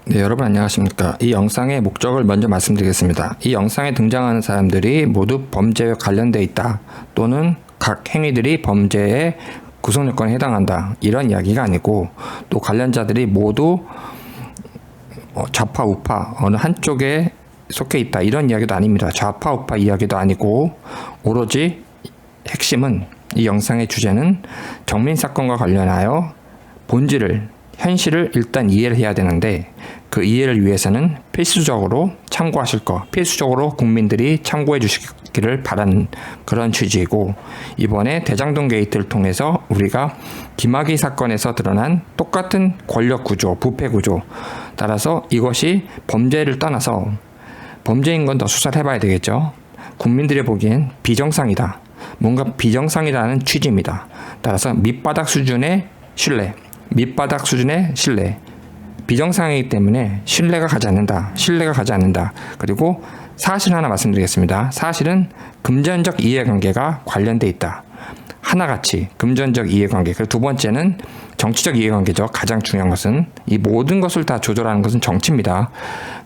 네, 여러분 안녕하십니까. 이 영상의 목적을 먼저 말씀드리겠습니다. 이 영상에 등장하는 사람들이 모두 범죄와 관련되어 있다, 또는 각 행위들이 범죄의 구성 요건에 해당한다, 이런 이야기가 아니고, 또 관련자들이 모두 좌파 우파 어느 한쪽에 속해 있다, 이런 이야기도 아닙니다. 좌파 우파 이야기도 아니고, 오로지 핵심은, 이 영상의 주제는 정민 사건과 관련하여 본질을, 현실을 일단 이해를 해야 되는데, 그 이해를 위해서는 필수적으로 참고하실 거, 필수적으로 국민들이 참고해 주시기를 바라는 그런 취지이고, 이번에 대장동 게이트를 통해서 우리가 김학의 사건에서 드러난 똑같은 권력 구조, 부패 구조, 따라서 이것이 범죄를 떠나서, 범죄인 건 더 수사를 해봐야 되겠죠. 국민들이 보기엔 비정상이다, 뭔가 비정상이라는 취지입니다. 따라서 밑바닥 수준의 신뢰, 밑바닥 수준의 신뢰, 비정상이기 때문에 신뢰가 가지 않는다. 그리고 사실 하나 말씀드리겠습니다. 사실은 금전적 이해관계가 관련돼 있다. 하나같이 금전적 이해관계. 그리고 두 번째는 정치적 이해관계죠. 가장 중요한 것은 이 모든 것을 다 조절하는 것은 정치입니다.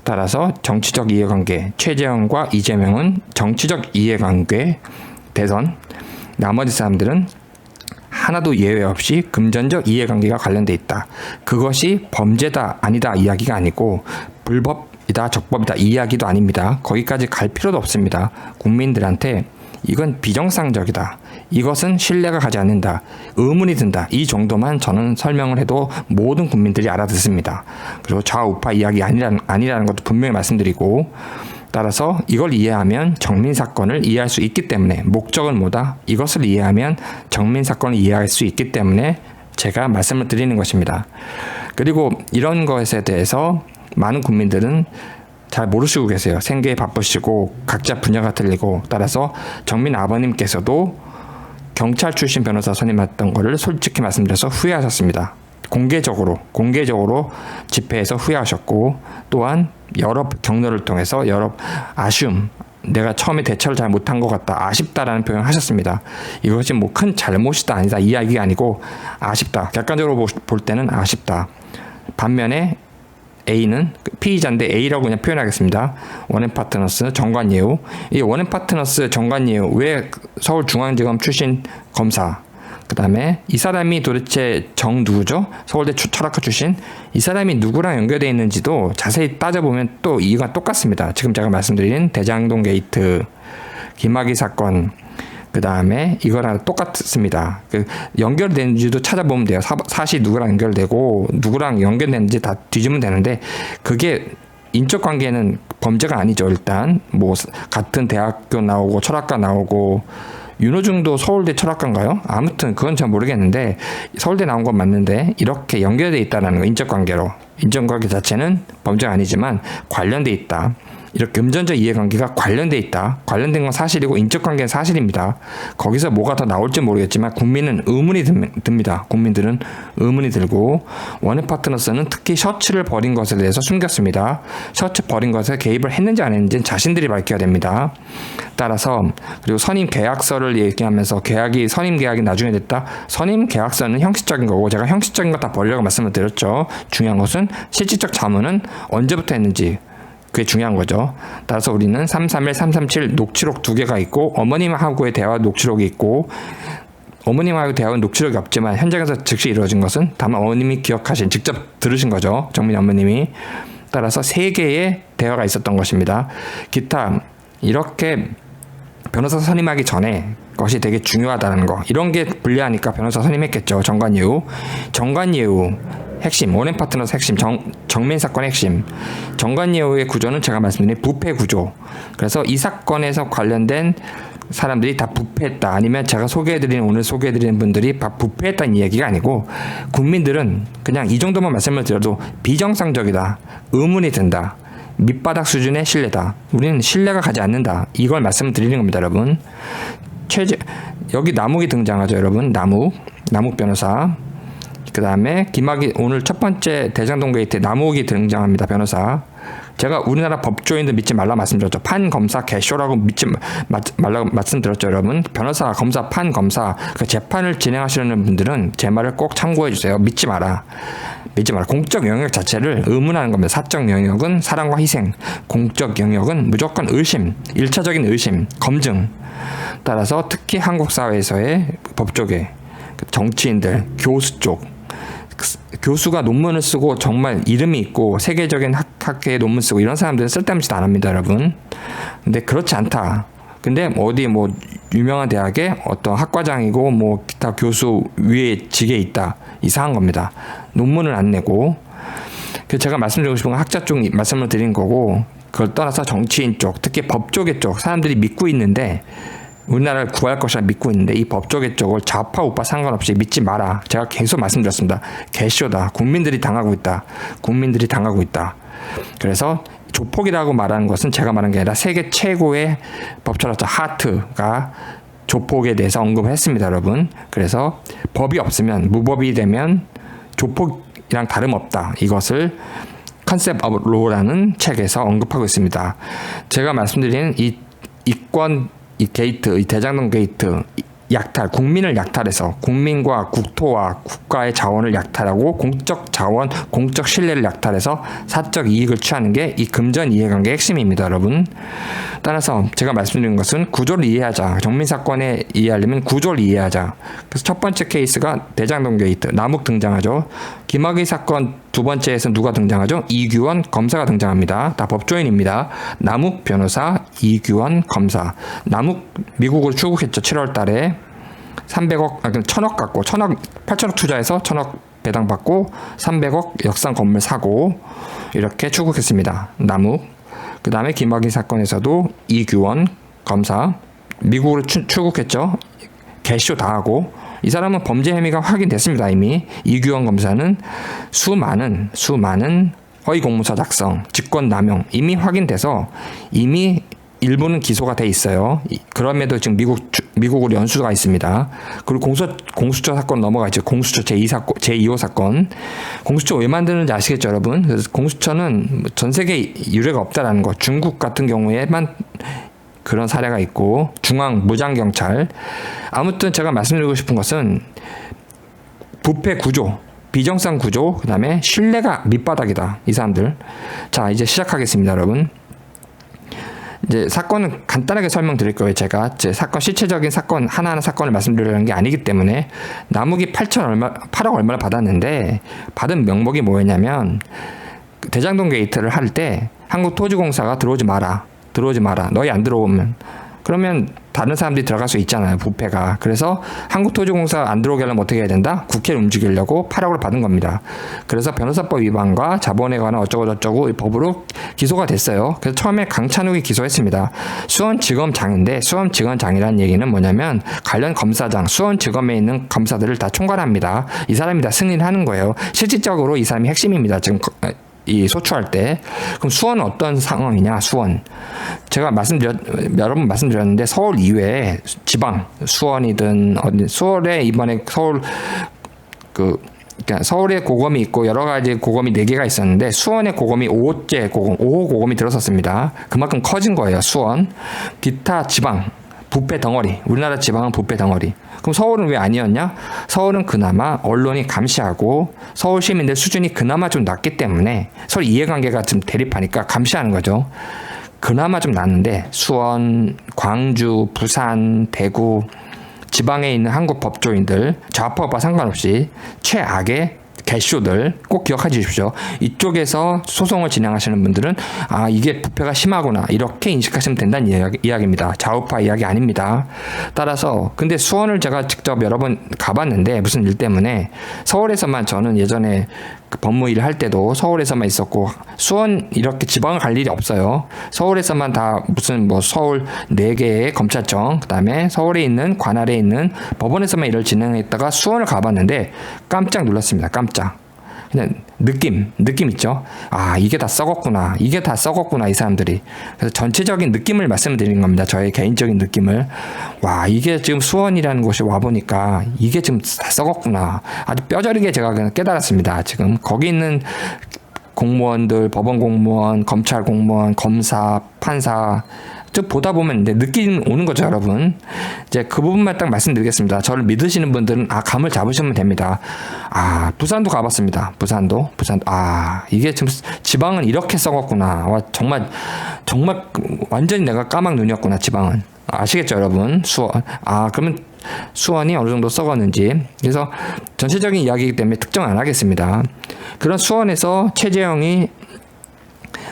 따라서 정치적 이해관계, 최재형과 이재명은 정치적 이해관계 대선, 나머지 사람들은 하나도 예외 없이 금전적 이해관계가 관련돼 있다. 그것이 범죄다 아니다 이야기가 아니고, 불법이다 적법이다 이 이야기도 아닙니다. 거기까지 갈 필요도 없습니다. 국민들한테 이건 비정상적이다, 이것은 신뢰가 가지 않는다, 의문이 든다, 이 정도만 저는 설명을 해도 모든 국민들이 알아듣습니다. 그리고 좌우파 이야기 아니라는 것도 분명히 말씀드리고, 따라서 이걸 이해하면 정민 사건을 이해할 수 있기 때문에, 목적은 뭐다? 이것을 이해하면 정민 사건을 이해할 수 있기 때문에 제가 말씀을 드리는 것입니다. 그리고 이런 것에 대해서 많은 국민들은 잘 모르시고 계세요. 생계에 바쁘시고 각자 분야가 틀리고, 따라서 정민 아버님께서도 경찰 출신 변호사 선임했던 거를 솔직히 말씀드려서 후회하셨습니다. 공개적으로 집회에서 후회하셨고, 또한 여러 경로를 통해서 여러 아쉬움, 내가 처음에 대처를 잘 못한 것 같다, 아쉽다라는 표현을 하셨습니다. 이것이 뭐 큰 잘못이다 아니다 이 이야기가 아니고, 아쉽다, 객관적으로 볼 때는 아쉽다. 반면에 A는 피의자인데 A라고 그냥 표현하겠습니다. 원앤파트너스 정관예우. 이 원앤파트너스 정관예우, 왜 서울중앙지검 출신 검사, 그 다음에 이 사람이 도대체 누구죠? 서울대 철학과 출신. 이 사람이 누구랑 연결되어 있는지도 자세히 따져보면 또 이유가 똑같습니다. 지금 제가 말씀드린 대장동 게이트, 김학의 사건, 그 다음에 이거랑 똑같습니다. 연결되는지도 찾아보면 돼요. 사실 누구랑 연결되고 누구랑 연결되는지 다 뒤지면 되는데, 그게 인적 관계는 범죄가 아니죠. 일단 뭐 같은 대학교 나오고 철학과 나오고, 윤호중도 서울대 철학과인가요? 아무튼 그건 잘 모르겠는데 서울대 나온 건 맞는데, 이렇게 연결돼 있다는 거, 인적관계로. 인적관계 자체는 범죄가 아니지만 관련돼 있다. 이렇게 금전적 이해관계가 관련돼 있다. 관련된 건 사실이고 인적관계는 사실입니다. 거기서 뭐가 더 나올지 모르겠지만 국민은 의문이 듭니다. 국민들은 의문이 들고, 원앤파트너스는 특히 셔츠를 버린 것에 대해서 숨겼습니다. 셔츠 버린 것에 개입을 했는지 안 했는지는 자신들이 밝혀야 됩니다. 따라서, 그리고 선임 계약서를 얘기하면서 선임 계약이 나중에 됐다. 선임 계약서는 형식적인 거고, 제가 형식적인 거 다 버리려고 말씀을 드렸죠. 중요한 것은 실질적 자문은 언제부터 했는지, 그게 중요한 거죠. 따라서 우리는 331, 337 녹취록 2개가 있고, 어머님하고의 대화 녹취록이 있고, 어머님하고 대화는 녹취록이 없지만 현장에서 즉시 이루어진 것은 다만 어머님이 기억하신, 직접 들으신 거죠. 정민 어머님이. 따라서 3개의 대화가 있었던 것입니다. 기타 이렇게 변호사 선임하기 전에 것이 되게 중요하다는 거, 이런 게 불리하니까 변호사 선임했겠죠. 정관예우 핵심, 원앤파트너스 핵심, 정민 사건의 핵심. 정관예우의 구조는 제가 말씀드린 부패 구조. 그래서 이 사건에서 관련된 사람들이 다 부패했다, 아니면 제가 오늘 소개해드리는 분들이 다 부패했다는 얘기가 아니고, 국민들은 그냥 이 정도만 말씀을 드려도 비정상적이다, 의문이 든다, 밑바닥 수준의 신뢰다, 우리는 신뢰가 가지 않는다, 이걸 말씀을 드리는 겁니다. 여러분, 여기 남욱이 등장하죠. 여러분, 남욱 변호사. 그 다음에 김학의 오늘 첫 번째 대장동 게이트에 남욱이 등장합니다. 변호사. 제가 우리나라 법조인들 믿지 말라 말씀드렸죠. 판검사 개쇼라고 믿지 말라고 말씀드렸죠. 여러분, 변호사, 검사, 판검사 그 재판을 진행하시는 분들은 제 말을 꼭 참고해 주세요. 믿지 마라. 공적 영역 자체를 의문하는 겁니다. 사적 영역은 사랑과 희생, 공적 영역은 무조건 의심, 1차적인 의심, 검증. 따라서 특히 한국 사회에서의 법조계, 정치인들, 교수 쪽, 교수가 논문을 쓰고 정말 이름이 있고 세계적인 학회에 논문 쓰고 이런 사람들은 쓸데없는 짓 안 합니다, 여러분. 근데 그렇지 않다. 근데 어디 뭐 유명한 대학에 어떤 학과장이고 뭐 기타 교수 위에 직에 있다. 이상한 겁니다. 논문을 안 내고. 그래서 제가 말씀드리고 싶은 건 학자 쪽 말씀을 드린 거고, 그걸 떠나서 정치인 쪽, 특히 법조계 쪽 사람들이 믿고 있는데, 우리나라를 구할 것이라 믿고 있는데 이 법조계 쪽을 좌파 우파 상관없이 믿지 마라. 제가 계속 말씀드렸습니다. 개쇼다. 국민들이 당하고 있다. 그래서 조폭이라고 말하는 것은 제가 말한 게 아니라 세계 최고의 법철학자 하트가 조폭에 대해서 언급을 했습니다, 여러분. 그래서 법이 없으면, 무법이 되면 조폭이랑 다름없다. 이것을 컨셉 오브 로라는 책에서 언급하고 있습니다. 제가 말씀드린 이 이권, 이 게이트, 이 대장동 게이트 약탈, 국민을 약탈해서 국민과 국토와 국가의 자원을 약탈하고 공적 자원, 공적 신뢰를 약탈해서 사적 이익을 취하는 게 이 금전 이해관계의 핵심입니다, 여러분. 따라서 제가 말씀드린 것은 구조를 이해하자. 정민 사건에 이해하려면 구조를 이해하자. 그래서 첫 번째 케이스가 대장동 게이트, 남욱 등장하죠. 김학의 사건 두 번째에서 누가 등장하죠? 이규원 검사가 등장합니다. 다 법조인입니다. 남욱 변호사, 이규원 검사. 남욱 미국으로 출국했죠. 7월 달에 300억, 1000억 갖고 8천억 투자해서 1000억 배당받고 300억 역상 건물 사고 이렇게 출국했습니다. 남욱. 그 다음에 김학의 사건에서도 이규원 검사 미국으로 출국했죠. 개쇼 다 하고 이 사람은 범죄 혐의가 확인됐습니다. 이미 이규원 검사는 수많은 허위 공문서 작성, 직권남용 이미 확인돼서 이미 일부는 기소가 돼 있어요. 그럼에도 지금 미국으로 연수가 있습니다. 그리고 공수처 사건 넘어가 있죠. 공수처 제2호 사건. 공수처 왜 만드는지 아시겠죠, 여러분? 그래서 공수처는 전 세계 유례가 없다라는 거. 중국 같은 경우에만 그런 사례가 있고 중앙 무장경찰. 아무튼 제가 말씀드리고 싶은 것은 부패 구조, 비정상 구조, 그 다음에 신뢰가 밑바닥이다. 이 사람들. 자, 이제 시작하겠습니다, 여러분. 이제 사건은 간단하게 설명드릴 거예요. 제가 사건 실체적인 사건 하나하나 사건을 말씀드리려는 게 아니기 때문에 남욱이 8억 얼마를 받았는데 받은 명목이 뭐였냐면 대장동 게이트를 할 때 한국토지공사가 들어오지 마라. 너희 안 들어오면 그러면 다른 사람들이 들어갈 수 있잖아요. 부패가. 그래서 한국토지공사 안 들어오게 하려면 어떻게 해야 된다? 국회를 움직이려고 8억을 받은 겁니다. 그래서 변호사법 위반과 자본에 관한 어쩌고저쩌고 법으로 기소가 됐어요. 그래서 처음에 강찬욱이 기소했습니다. 수원지검장인데 수원지검장이라는 얘기는 뭐냐면 관련 검사장, 수원지검에 있는 검사들을 다 총괄합니다. 이 사람이 다 승인을 하는 거예요. 실질적으로 이 사람이 핵심입니다. 지금 이 소추할 때. 그럼 수원은 어떤 상황이냐? 수원. 제가 여러 번 말씀드렸는데 서울 이외에 지방 수원이든 어디 서울에 이번에 그러니까 서울에 고검이 있고 여러 가지 고검이 4개가 있었는데 수원에 고검이 5호 고검이 들어섰습니다. 그만큼 커진 거예요. 수원. 기타 지방 부패 덩어리. 우리나라 지방은 부패 덩어리. 그럼 서울은 왜 아니었냐? 서울은 그나마 언론이 감시하고 서울 시민들 수준이 그나마 좀 낮기 때문에 서로 이해관계가 좀 대립하니까 감시하는 거죠. 그나마 좀 낮는데 수원, 광주, 부산, 대구 지방에 있는 한국 법조인들 좌파우파 상관없이 최악의 개쇼들 꼭 기억해 주십시오. 이쪽에서 소송을 진행하시는 분들은 아 이게 부패가 심하구나 이렇게 인식하시면 된다는 이야기입니다. 좌우파 이야기 아닙니다. 따라서 근데 수원을 제가 직접 여러 번 가봤는데 무슨 일 때문에 서울에서만 저는 예전에 그 법무 일을 할 때도 서울에서만 있었고 수원 이렇게 지방을 갈 일이 없어요. 서울에서만 다 무슨 뭐 서울 4개의 검찰청 그다음에 서울에 있는 관할에 있는 법원에서만 일을 진행했다가 수원을 가봤는데 깜짝 놀랐습니다. 그냥 느낌 있죠. 아, 이게 다 썩었구나. 이게 다 썩었구나, 이 사람들이. 그래서 전체적인 느낌을 말씀드리는 겁니다. 저의 개인적인 느낌을. 와, 이게 지금 수원이라는 곳에 와보니까 이게 지금 다 썩었구나. 아주 뼈저리게 제가 그냥 깨달았습니다. 지금 거기 있는 공무원들, 법원 공무원, 검찰 공무원, 검사, 판사, 쭉 보다 보면 이제 느낌 오는 거죠, 여러분. 이제 그 부분만 딱 말씀드리겠습니다. 저를 믿으시는 분들은 감을 잡으시면 됩니다. 부산도 가봤습니다. 부산도. 이게 지금 지방은 이렇게 썩었구나. 와, 정말 완전히 내가 까막 눈이었구나, 지방은. 아시겠죠, 여러분? 수원. 그러면 수원이 어느 정도 썩었는지. 그래서 전체적인 이야기이기 때문에 특정 안 하겠습니다. 그런 수원에서 최재형이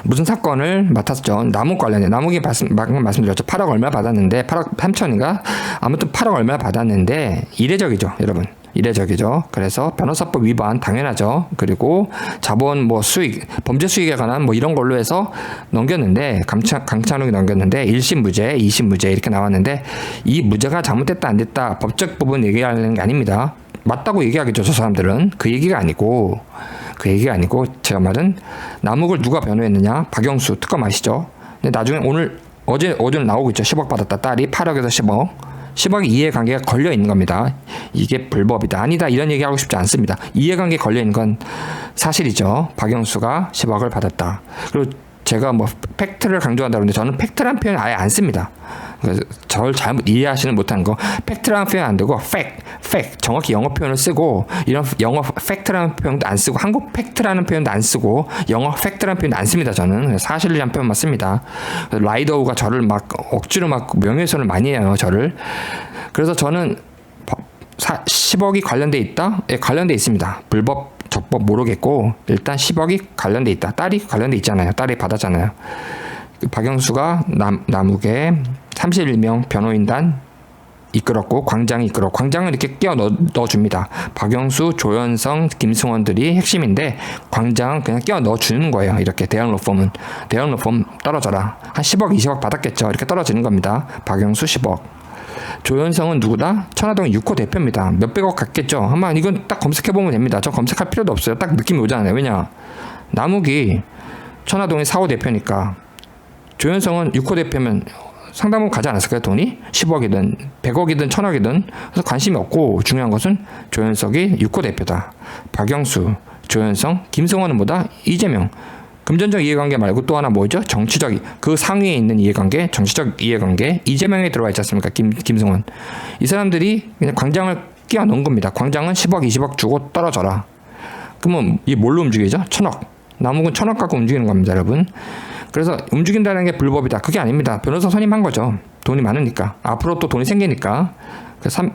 무슨 사건을 맡았죠. 남욱 관련해. 남욱이 말씀드렸죠. 8억 얼마 받았는데 8억 3천인가? 아무튼 8억 얼마 받았는데 이례적이죠, 여러분. 이례적이죠. 그래서 변호사법 위반 당연하죠. 그리고 자본 수익, 범죄 수익에 관한 이런 걸로 해서 넘겼는데 강찬욱이 넘겼는데 1심 무죄, 2심 무죄 이렇게 나왔는데 이 무죄가 잘못됐다 안 됐다 법적 부분 얘기하는 게 아닙니다. 맞다고 얘기하겠죠, 저 사람들은. 그 얘기가 아니고 제가 말은 남욱을 누가 변호했느냐? 박영수 특검 아시죠? 근데 나중에 어제 나오고 있죠. 10억 받았다. 딸이 8억에서 10억이 이해관계가 걸려 있는 겁니다. 이게 불법이다. 아니다. 이런 얘기하고 싶지 않습니다. 이해관계 걸려 있는 건 사실이죠. 박영수가 10억을 받았다. 그리고 제가 팩트를 강조한다는데 저는 팩트란 표현 아예 안 씁니다. 저를 잘못 이해하시는 못한 거 팩트라는 표현 안 되고 팩 정확히 영어 표현을 쓰고 이런 영어 팩트라는 표현도 안 쓰고 한국 팩트라는 표현도 안 쓰고 영어 팩트라는 표현도 안 씁니다. 저는 사실이라는 표현만 씁니다. 라이더우가 저를 억지로 명예훼손을 많이 해요. 저를. 그래서 저는 10억이 관련돼 있다? 예, 관련돼 있습니다. 불법 적법 모르겠고 일단 10억이 관련돼 있다. 딸이 관련돼 있잖아요. 딸이 받았잖아요. 박영수가 남욱의 31명 변호인단 이끌었고 광장이 광장을 이렇게 끼워 넣어줍니다. 박영수, 조현성, 김승원들이 핵심인데 광장은 그냥 끼워 넣어주는 거예요. 이렇게 대형 로펌은 대형 로펌 떨어져라. 한 10억, 20억 받았겠죠. 이렇게 떨어지는 겁니다. 박영수 10억. 조현성은 누구다? 천화동 6호 대표입니다. 몇백억 갔겠죠. 아마 이건 딱 검색해보면 됩니다. 저 검색할 필요도 없어요. 딱 느낌이 오잖아요. 왜냐? 남욱이 천화동의 4호 대표니까 조현성은 6호 대표면 상당히 가지 않았을까요? 돈이? 10억이든 100억이든 1000억이든 그래서 관심이 없고 중요한 것은 조현석이 6호 대표다. 박영수, 조현성, 김승원은 뭐다? 이재명. 금전적 이해관계 말고 또 하나 뭐죠? 정치적, 그 상위에 있는 이해관계, 정치적 이해관계, 이재명에 들어와 있지 않습니까? 김승원. 이 사람들이 그냥 광장을 끼워 넣은 겁니다. 광장은 10억, 20억 주고 떨어져라. 그러면 이 뭘로 움직이죠? 1000억. 남욱은 1000억 갖고 움직이는 겁니다, 여러분. 그래서 움직인다는 게 불법이다. 그게 아닙니다. 변호사 선임한 거죠. 돈이 많으니까. 앞으로 또 돈이 생기니까.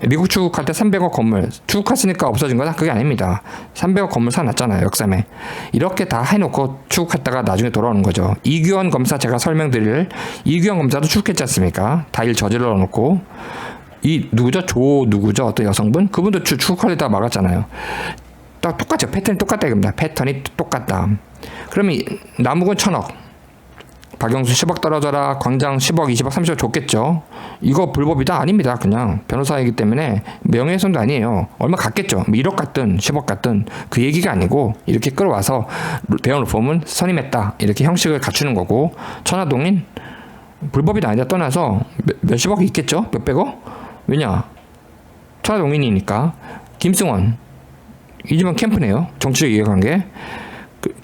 미국 추국할 때 300억 건물 추국했으니까 없어진 거다? 그게 아닙니다. 300억 건물 사놨잖아요. 역삼에. 이렇게 다 해놓고 추국했다가 나중에 돌아오는 거죠. 이규원 검사 제가 설명드릴 이규원 검사도 추국했지 않습니까? 다 일 저질러 놓고 이 누구죠? 누구죠? 어떤 여성분? 그분도 추국하려다 막았잖아요. 딱 똑같죠. 패턴이 똑같다 이겁니다. 패턴이 똑같다. 그러면 남욱은 1000억. 박영수 10억 떨어져라. 광장 10억, 20억, 30억 줬겠죠. 이거 불법이다? 아닙니다. 그냥 변호사이기 때문에 명예훼손도 아니에요. 얼마 갔겠죠. 1억 갔든 10억 갔든 그 얘기가 아니고 이렇게 끌어와서 대형 로펌은 선임했다. 이렇게 형식을 갖추는 거고 천화동인 불법이다 아니다 떠나서 몇십억 있겠죠. 몇백억? 왜냐? 천화동인이니까. 김승원 이재명 캠프네요. 정치적 이해관계.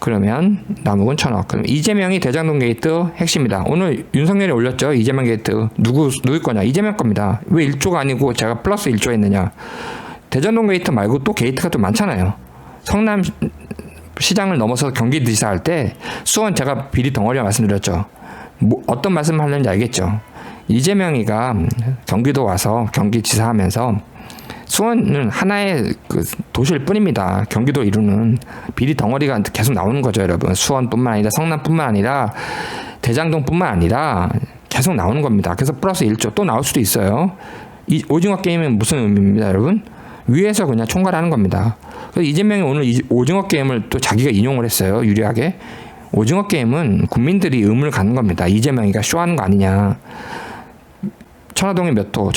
그러면 남욱은 1000억. 그럼 이재명이 대장동 게이트 핵심이다. 오늘 윤석열이 올렸죠. 이재명 게이트. 누구 거냐? 이재명 겁니다. 왜 1조가 아니고 제가 플러스 1조 했느냐? 대장동 게이트 말고 또 게이트가 또 많잖아요. 성남 시장을 넘어서 경기지사 할 때 수원 제가 비리 덩어리를 말씀드렸죠. 어떤 말씀을 하는지 알겠죠. 이재명이가 경기도 와서 경기지사 하면서 수원은 하나의 그 도시일 뿐입니다. 경기도 이루는 비리 덩어리가 계속 나오는 거죠, 여러분. 수원뿐만 아니라 성남뿐만 아니라 대장동뿐만 아니라 계속 나오는 겁니다. 그래서 플러스 1조 또 나올 수도 있어요. 이 오징어 게임은 무슨 의미입니다, 여러분? 위에서 그냥 총괄하는 겁니다. 그래서 이재명이 오늘 오징어 게임을 또 자기가 인용을 했어요, 유리하게. 오징어 게임은 국민들이 의문을 갖는 겁니다. 이재명이가 쇼하는 거 아니냐. 천화동이 몇 호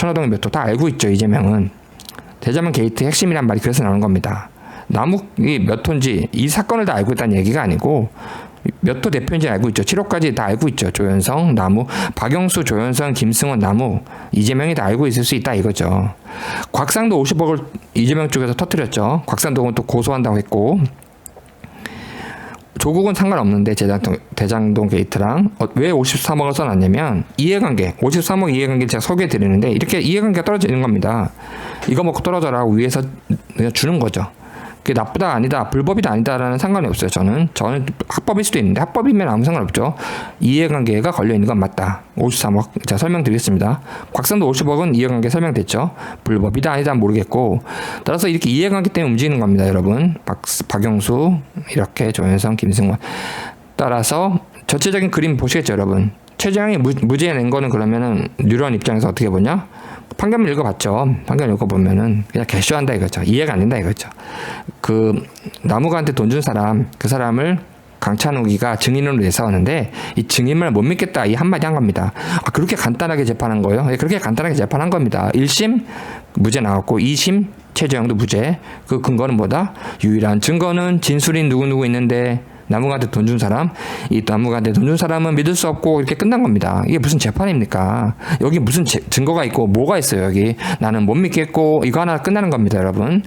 다 알고 있죠, 이재명은. 대자만 게이트 핵심이란 말이 그래서 나오는 겁니다. 남욱이 몇 호인지 이 사건을 다 알고 있다는 얘기가 아니고 몇 호 대표인지 알고 있죠. 7호까지 다 알고 있죠. 조현성, 남욱, 박영수, 조현성, 김승원, 남욱, 이재명이 다 알고 있을 수 있다 이거죠. 곽상도 50억을 이재명 쪽에서 터뜨렸죠. 곽상도는 또 고소한다고 했고, 조국은 상관없는데 대장동 게이트랑 왜 53억을 써놨냐면 이해관계, 53억 이해관계 제가 소개해 드리는데 이렇게 이해관계가 떨어지는 겁니다. 이거 먹고 떨어져라 위에서 그냥 주는 거죠. 그게 나쁘다 아니다 불법이다 아니다라는 상관이 없어요. 저는 합법일 수도 있는데 합법이면 아무 상관없죠. 이해관계가 걸려있는 건 맞다. 53억 제가 설명드리겠습니다. 곽상도 50억은 이해관계 설명됐죠. 불법이다 아니다 모르겠고, 따라서 이렇게 이해관계 때문에 움직이는 겁니다. 여러분 박영수 이렇게 조현성 김승원, 따라서 전체적인 그림 보시겠죠. 여러분 최재형이 무죄 낸 거는 그러면은 뉴런 입장에서 어떻게 보냐, 판결문 읽어봤죠. 판결문 읽어보면은 그냥 개쇼한다 이거죠. 이해가 안 된다 이거죠. 그 나무가한테 돈 준 사람, 그 사람을 강찬욱이가 증인으로 내세웠는데 이 증인말 못 믿겠다 이 한마디 한 겁니다. 그렇게 간단하게 재판한 거예요? 네, 그렇게 간단하게 재판한 겁니다. 1심 무죄 나왔고 2심 최재형도 무죄. 그 근거는 뭐다? 유일한 증거는 진술인 누구누구 있는데 나무가한테 돈 준 사람, 이 나무가한테 돈 준 사람은 믿을 수 없고 이렇게 끝난 겁니다. 이게 무슨 재판입니까? 여기 무슨 증거가 있고 뭐가 있어요? 여기 나는 못 믿겠고 이거 하나 끝나는 겁니다, 여러분.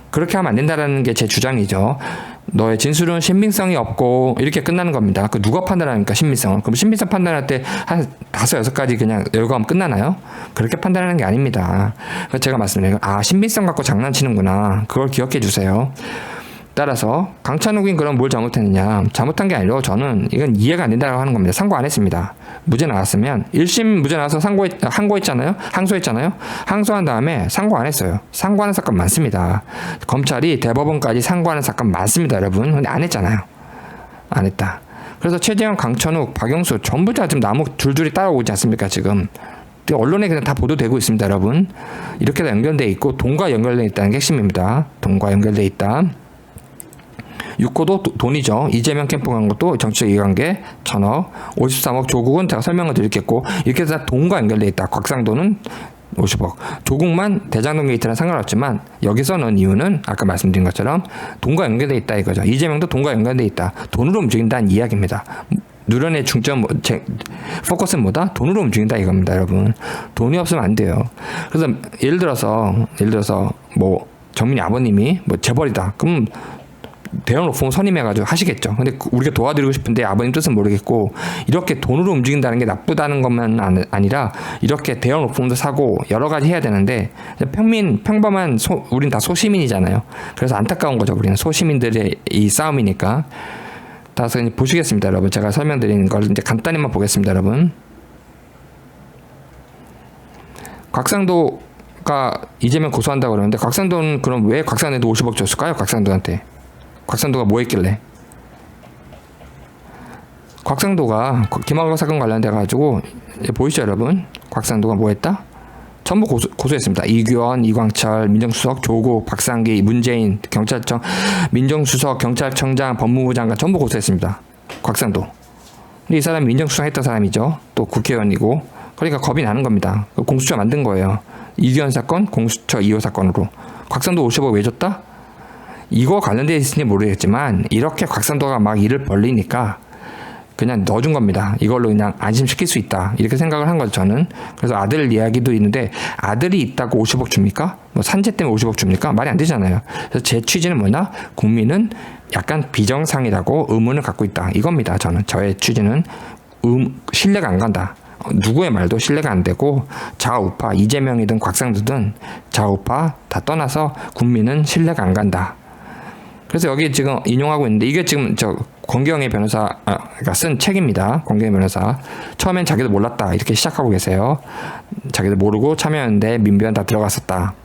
그렇게 하면 안 된다라는 게 제 주장이죠. 너의 진술은 신빙성이 없고 이렇게 끝나는 겁니다. 그 누가 판단하니까 신빙성을? 그럼 신빙성 판단할 때 한 5-6가지 그냥 열거하면 끝나나요? 그렇게 판단하는 게 아닙니다. 그래서 제가 말씀드려요. 신빙성 갖고 장난치는구나. 그걸 기억해 주세요. 따라서 강찬욱이 그럼 뭘 잘못했느냐, 잘못한 게 아니라 저는 이건 이해가 안 된다고 하는 겁니다. 상고 안 했습니다. 무죄 나왔으면 1심 무죄 나와서 항소했잖아요. 항소한 다음에 상고 안 했어요. 상고하는 사건 많습니다. 검찰이 대법원까지 상고하는 사건 많습니다, 여러분. 근데 안 했잖아요. 안 했다. 그래서 최재형, 강찬욱, 박영수 전부 다 지금 남욱 줄줄이 따라오지 않습니까 지금. 언론에 그냥 다 보도되고 있습니다, 여러분. 이렇게 다 연결돼 있고 돈과 연결돼 있다는 게 핵심입니다. 돈과 연결돼 있다. 6호도 돈이죠. 이재명 캠프 간 것도 정치적 이해관계 1,000억, 53억 조국은 제가 설명을 드리겠고, 이렇게 해서 돈과 연결돼 있다. 곽상도는 50억. 조국만 대장동 게이트랑 상관없지만 여기서 넣은 이유는 아까 말씀드린 것처럼 돈과 연결돼 있다 이거죠. 이재명도 돈과 연결돼 있다. 돈으로 움직인다는 이야기입니다. 누런의 중점, 포커스는 뭐다? 돈으로 움직인다 이겁니다, 여러분. 돈이 없으면 안 돼요. 그래서 예를 들어서 뭐 정민이 아버님이 뭐 재벌이다. 그럼 대형 로펌 선임해가지고 하시겠죠. 근데 우리가 도와드리고 싶은데 아버님 뜻은 모르겠고, 이렇게 돈으로 움직인다는 게 나쁘다는 것만 아니라 이렇게 대형 로펌도 사고 여러 가지 해야 되는데 평범한 우린 다 소시민이잖아요. 그래서 안타까운 거죠. 우리는 소시민들의 이 싸움이니까. 다서 이제 보시겠습니다, 여러분. 제가 설명드리는 걸 이제 간단히만 보겠습니다, 여러분. 곽상도가 이재명 고소한다고 그러는데 곽상도는 그럼 왜 곽상도한테 50억 줬을까요? 곽상도가 뭐 했길래? 곽상도가 김학의 사건 관련돼 가지고 보이시죠, 여러분? 곽상도가 뭐 했다? 전부 고소했습니다. 이규원, 이광철, 민정수석, 조국, 박상기, 문재인, 경찰청, 민정수석, 경찰청장, 법무부 장관 전부 고소했습니다. 곽상도. 근데 이 사람이 민정수석 했던 사람이죠. 또 국회의원이고. 그러니까 겁이 나는 겁니다. 공수처 만든 거예요. 이규원 사건, 공수처 2호 사건으로. 곽상도 50억 왜 줬다? 이거 관련되어 있으니 모르겠지만 이렇게 곽상도가 막 일을 벌리니까 그냥 넣어준 겁니다. 이걸로 그냥 안심시킬 수 있다. 이렇게 생각을 한 거죠, 저는. 그래서 아들 이야기도 있는데 아들이 있다고 50억 줍니까? 뭐 산재 때문에 50억 줍니까? 말이 안 되잖아요. 그래서 제 취지는 뭐냐? 국민은 약간 비정상이라고 의문을 갖고 있다. 이겁니다, 저는. 저의 취지는 신뢰가 안 간다. 누구의 말도 신뢰가 안 되고 좌우파, 이재명이든 곽상도든 좌우파 다 떠나서 국민은 신뢰가 안 간다. 그래서 여기 지금 인용하고 있는데 이게 지금 권경의 변호사가 쓴 책입니다. 권경의 변호사. 처음엔 자기도 몰랐다 이렇게 시작하고 계세요. 자기도 모르고 참여했는데 민변 다 들어갔었다.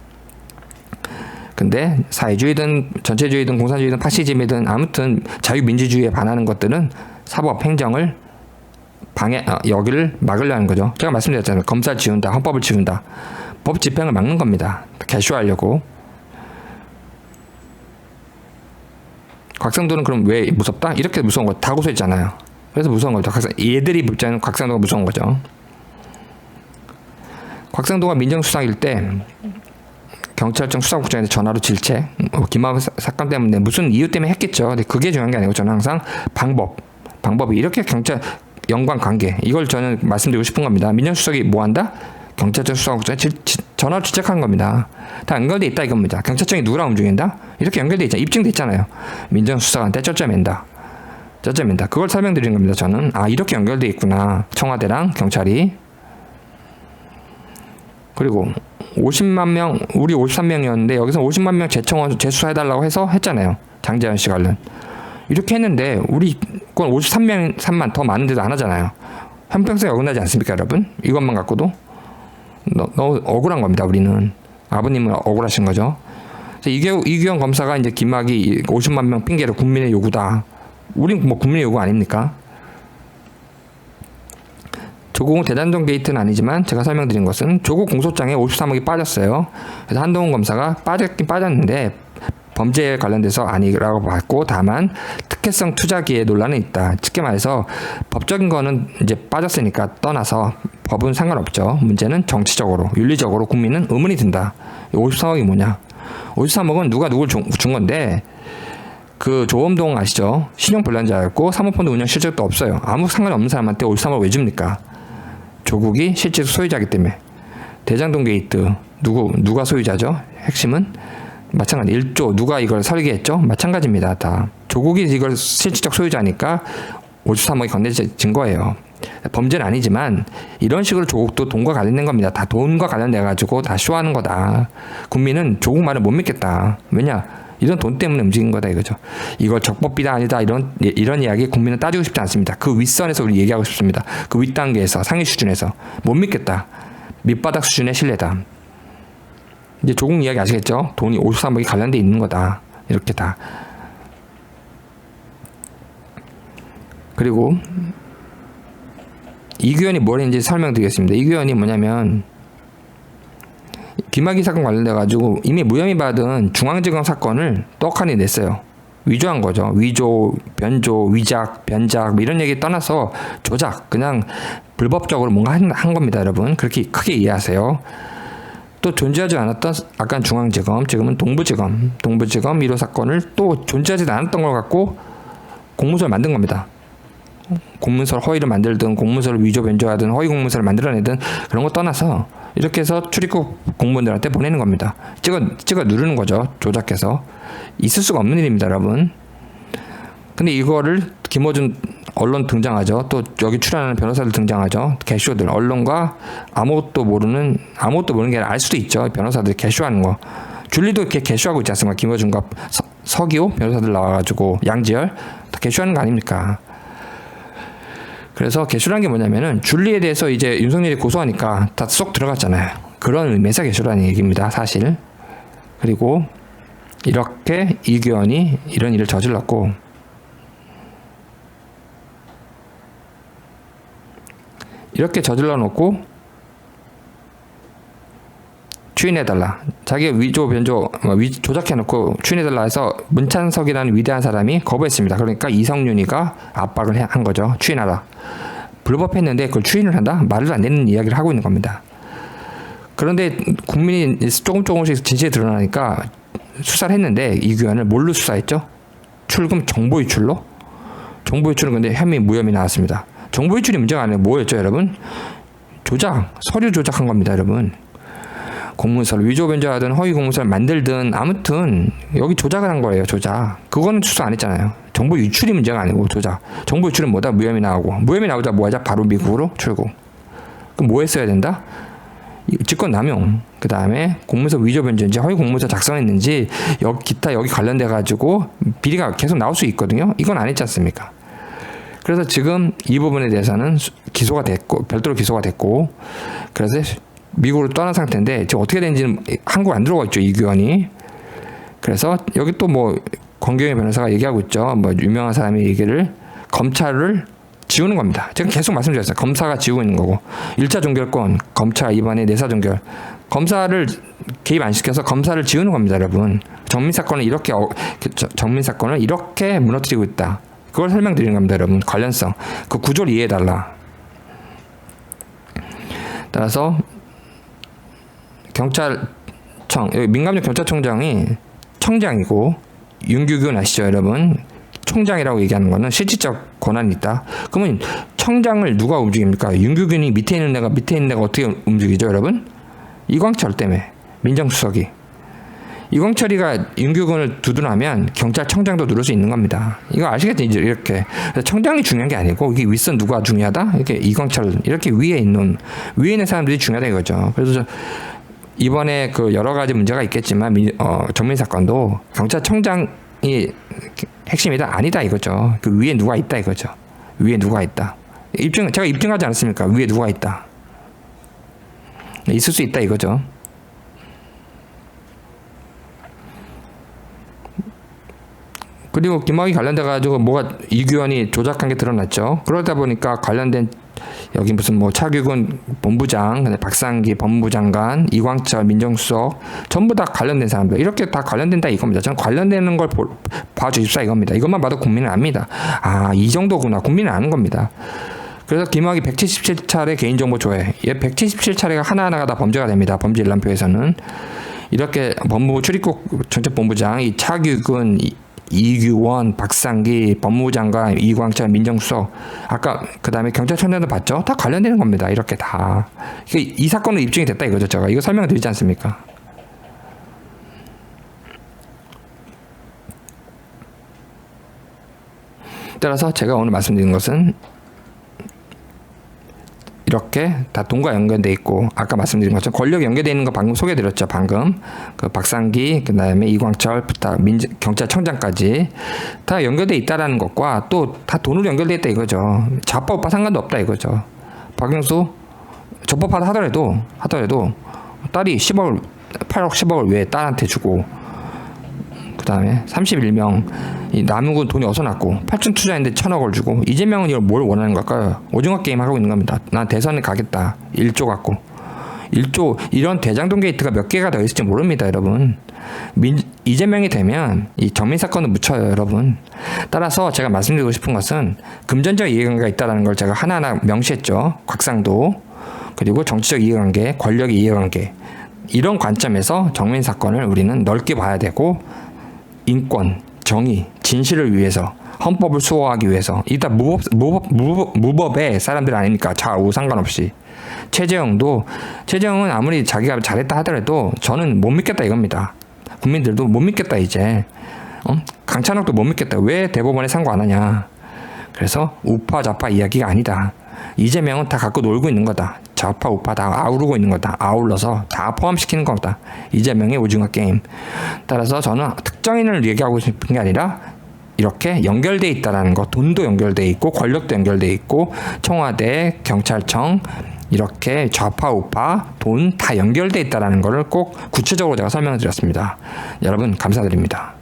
근데 사회주의든 전체주의든 공산주의든 파시즘이든 아무튼 자유민주주의에 반하는 것들은 사법 행정을 여기를 막으려는 거죠. 제가 말씀드렸잖아요. 검찰 지운다, 헌법을 지운다. 법 집행을 막는 겁니다. 개쇼하려고. 곽상도는 그럼 왜 무섭다? 이렇게 무서운 거 다 고소했잖아요. 그래서 무서운 거죠. 얘들이 붙자는 곽상도가 무서운 거죠. 곽상도가 민정수석일 때 경찰청 수사국장한테 전화로 질책, 김학의 사건 때문에 무슨 이유 때문에 했겠죠. 근데 그게 중요한 게 아니고 저는 항상 방법이 이렇게 경찰 연관 관계 이걸 저는 말씀드리고 싶은 겁니다. 민정수석이 뭐 한다? 경찰청 수사국장 전화로 질책하는 겁니다. 다 연결돼 있다 이겁니다. 경찰청이 누구랑 움직인다? 이렇게 연결돼 있잖아요. 입증돼 있잖아요. 민정수석한테 쩌쩌맨다. 그걸 설명드리는 겁니다. 저는 이렇게 연결돼 있구나. 청와대랑 경찰이. 그리고 50만 명, 우리 53명이었는데 여기서 50만 명 재수사해달라고 해서 했잖아요. 장재현 씨 관련. 이렇게 했는데 우리 건 53만 더 많은데도 안 하잖아요. 형평성이 어긋나지 않습니까, 여러분? 이것만 갖고도 너무 억울한 겁니다. 우리는 아버님은 억울하신 거죠. 이규현 검사가 이제 김학의 50만 명 핑계로 국민의 요구다. 우린 뭐 국민의 요구 아닙니까? 조국 대장동 게이트는 아니지만 제가 설명드린 것은 조국 공소장에 53억이 빠졌어요. 그래서 한동훈 검사가 빠졌긴 빠졌는데 범죄에 관련돼서 아니라고 봤고 다만 특혜성 투자기에 논란은 있다. 쉽게 말해서 법적인 거는 이제 빠졌으니까 떠나서 법은 상관없죠. 문제는 정치적으로 윤리적으로 국민은 의문이 든다. 53억이 뭐냐? 53억은 누가 누굴 준 건데 그 조범동 아시죠? 신용불량자였고 사모펀드 운영 실적도 없어요. 아무 상관없는 사람한테 53억을 왜 줍니까? 조국이 실제 소유자이기 때문에. 대장동 게이트 누가 소유자죠? 핵심은 마찬가지 1조 누가 이걸 설계했죠? 마찬가지입니다. 다 조국이 이걸 실질적 소유자니까 53억이 건네진 거예요. 범죄는 아니지만 이런 식으로 조국도 돈과 관련된 겁니다. 다 돈과 관련돼 가지고 다 쇼하는 거다. 국민은 조국 말을 못 믿겠다. 왜냐? 이런 돈 때문에 움직인 거다 이거죠. 이걸 적법비다 아니다 이런 이야기 국민은 따지고 싶지 않습니다. 그 윗선에서 우리 얘기하고 싶습니다. 그 윗단계에서 상위 수준에서 못 믿겠다. 밑바닥 수준의 신뢰다. 이제 조국 이야기 아시겠죠? 돈이 53억이 관련돼 있는 거다. 이렇게 다. 그리고 이규현이 뭘 했는지 설명드리겠습니다. 이규현이 뭐냐면 김학의 사건 관련돼 가지고 이미 무혐의 받은 중앙지검 사건을 떡하니 냈어요. 위조한 거죠. 위조, 변조, 위작, 변작 뭐 이런 얘기 떠나서 조작, 그냥 불법적으로 뭔가 한 겁니다, 여러분. 그렇게 크게 이해하세요. 또 존재하지 않았던 아까 중앙지검, 지금은 동부지검 1호 사건을 또 존재하지 않았던 걸 갖고 공문서를 만든 겁니다. 공문서를 허위를 만들든 공문서를 위조 변조하든 허위 공문서를 만들어내든 그런 거 떠나서 이렇게 해서 출입국 공무원들한테 보내는 겁니다. 찍어 누르는 거죠. 조작해서. 있을 수가 없는 일입니다, 여러분. 근데 이거를 김어준 언론 등장하죠. 또 여기 출연하는 변호사들 등장하죠. 개쇼들. 언론과 아무것도 모르는 게 아니라 알 수도 있죠. 변호사들 개쇼하는 거. 줄리도 이렇게 개쇼하고 있지 않습니까? 김어준과 서기호 변호사들 나와가지고 양지열 다 개쇼하는 거 아닙니까? 그래서 개쇼라는 게 뭐냐면은 줄리에 대해서 이제 윤석열이 고소하니까 다 쏙 들어갔잖아요. 그런 의미에서 개쇼라는 얘기입니다, 사실. 그리고 이렇게 이규현이 이런 일을 저질렀고 이렇게 저질러 놓고 추인해달라. 자기가 위조 변조 조작해놓고 추인해달라 해서 문찬석이라는 위대한 사람이 거부했습니다. 그러니까 이성윤이가 압박을 한 거죠. 추인하라. 불법했는데 그걸 추인을 한다? 말을 안 되는 이야기를 하고 있는 겁니다. 그런데 국민이 조금씩 진실이 드러나니까 수사를 했는데 이규현을 뭘로 수사했죠? 출금 정보 유출로? 정보 유출은 근데 혐의 무혐의 나왔습니다. 정보 유출이 문제가 아니라 뭐였죠, 여러분? 조작, 서류 조작한 겁니다, 여러분. 공문서를 위조 변조하든 허위 공문서를 만들든 아무튼 여기 조작을 한 거예요. 조작. 그거는 수사 안 했잖아요. 정보 유출이 문제가 아니고 조작. 정보 유출은 뭐다? 무혐의 나오고. 무혐의 나오자 뭐 하자? 바로 미국으로 출국. 그럼 뭐 했어야 된다? 직권남용. 그 다음에 공문서 위조 변조인지 허위 공문서 작성했는지 기타 여기 관련돼 가지고 비리가 계속 나올 수 있거든요. 이건 안 했지 않습니까? 그래서 지금 이 부분에 대해서는 기소가 됐고 별도로 기소가 됐고 그래서 미국으로 떠난 상태인데 지금 어떻게 되는지는 한국 안 들어가 있죠, 이규현이. 그래서 여기 또 뭐 권경희 변호사가 얘기하고 있죠. 뭐 유명한 사람이 얘기를 검찰을 지우는 겁니다. 제가 계속 말씀드렸어요. 검사가 지우고 있는 거고 1차 종결권 검찰 이번에 내사 종결 검사를 개입 안 시켜서 검사를 지우는 겁니다, 여러분. 정민 사건을 이렇게 무너뜨리고 있다. 그걸 설명드리는 겁니다, 여러분. 관련성 그 구조를 이해해달라. 따라서 경찰 여기 민감정 경찰청장이 청장이고 윤규균 아시죠, 여러분? 총장이라고 얘기하는 거는 실질적 권한이 있다. 그러면 청장을 누가 움직입니까? 윤규균이 밑에 있는 애가 어떻게 움직이죠, 여러분? 이광철 때문에 민정수석이. 이광철이가 윤규균을 두둔하면 경찰청장도 누를 수 있는 겁니다. 이거 아시겠죠? 이제 이렇게 청장이 중요한 게 아니고 이게 윗선 누가 중요하다? 이렇게 이광철 이렇게 위에 있는 사람들이 중요하다 이거죠. 그래서 이번에 그 여러 가지 문제가 있겠지만 정민 사건도 경찰청장이 핵심이다 아니다 이거죠. 그 위에 누가 있다 이거죠. 위에 누가 있다. 제가 입증하지 않았습니까? 위에 누가 있다. 있을 수 있다 이거죠. 그리고 김학의 관련돼 가지고 뭐가 이규현이 조작한 게 드러났죠. 그러다 보니까 관련된 여기 무슨 뭐 차규근 본부장, 박상기 법무부 장관, 이광철 민정수석 전부 다 관련된 사람들 이렇게 다 관련된다 이겁니다. 저는 관련되는 걸 봐주십사 이겁니다. 이것만 봐도 국민은 압니다. 아, 이 정도구나. 국민은 아는 겁니다. 그래서 김학의 177차례 개인정보 조회. 얘 177차례가 하나하나가 다 범죄가 됩니다. 범죄 일람표에서는. 이렇게 법무부 출입국 정책본부장, 이 차규근, 이규원, 박상기, 법무부 장관, 이광철, 민정수석, 아까 그 다음에 경찰청장도 봤죠? 다 관련되는 겁니다. 이렇게 다. 이 사건으로 입증이 됐다 이거죠. 제가 이거 설명을 드리지 않습니까? 따라서 제가 오늘 말씀드린 것은 이렇게 다 돈과 연결돼 있고 아까 말씀드린 것처럼 권력이 연결돼 있는 거 방금 소개해드렸죠. 방금 그 박상기 그다음에 이광철 경찰청장까지 다 연결돼 있다라는 것과 또 다 돈으로 연결돼 있다 이거죠. 좌파 우파 상관도 없다 이거죠. 박영수 적법하다 하더라도 딸이 8억 10억을 왜 딸한테 주고 그 다음에 31명 이 남욱은 돈이 어디서 났고 8천 투자했는데 1,000억을 주고 이재명은 이걸 뭘 원하는 걸까요? 오징어 게임 하고 있는 겁니다. 난 대선에 가겠다. 1조 갖고 1조 이런 대장동 게이트가 몇 개가 더 있을지 모릅니다, 여러분. 이재명이 되면 이 정민 사건을 묻혀요, 여러분. 따라서 제가 말씀드리고 싶은 것은 금전적 이해관계가 있다는 걸 제가 하나하나 명시했죠. 곽상도 그리고 정치적 이해관계, 권력의 이해관계 이런 관점에서 정민 사건을 우리는 넓게 봐야 되고 인권, 정의, 진실을 위해서 헌법을 수호하기 위해서 일단 무법의 사람들 아닙니까? 좌우 상관없이 최재형은 아무리 자기가 잘했다 하더라도 저는 못 믿겠다 이겁니다. 국민들도 못 믿겠다 이제 강찬욱도 못 믿겠다. 왜 대법원에 상고 안 하냐? 그래서 우파 좌파 이야기가 아니다. 이재명은 다 갖고 놀고 있는 거다. 좌파 우파 다 아우르고 있는 거다. 아울러서 다 포함시키는 거다. 이재명의 오징어 게임. 따라서 저는 특정인을 얘기하고 싶은 게 아니라 이렇게 연결돼 있다라는 거. 돈도 연결돼 있고 권력도 연결돼 있고 청와대, 경찰청 이렇게 좌파 우파 돈 다 연결돼 있다라는 거를 꼭 구체적으로 제가 설명을 드렸습니다. 여러분 감사드립니다.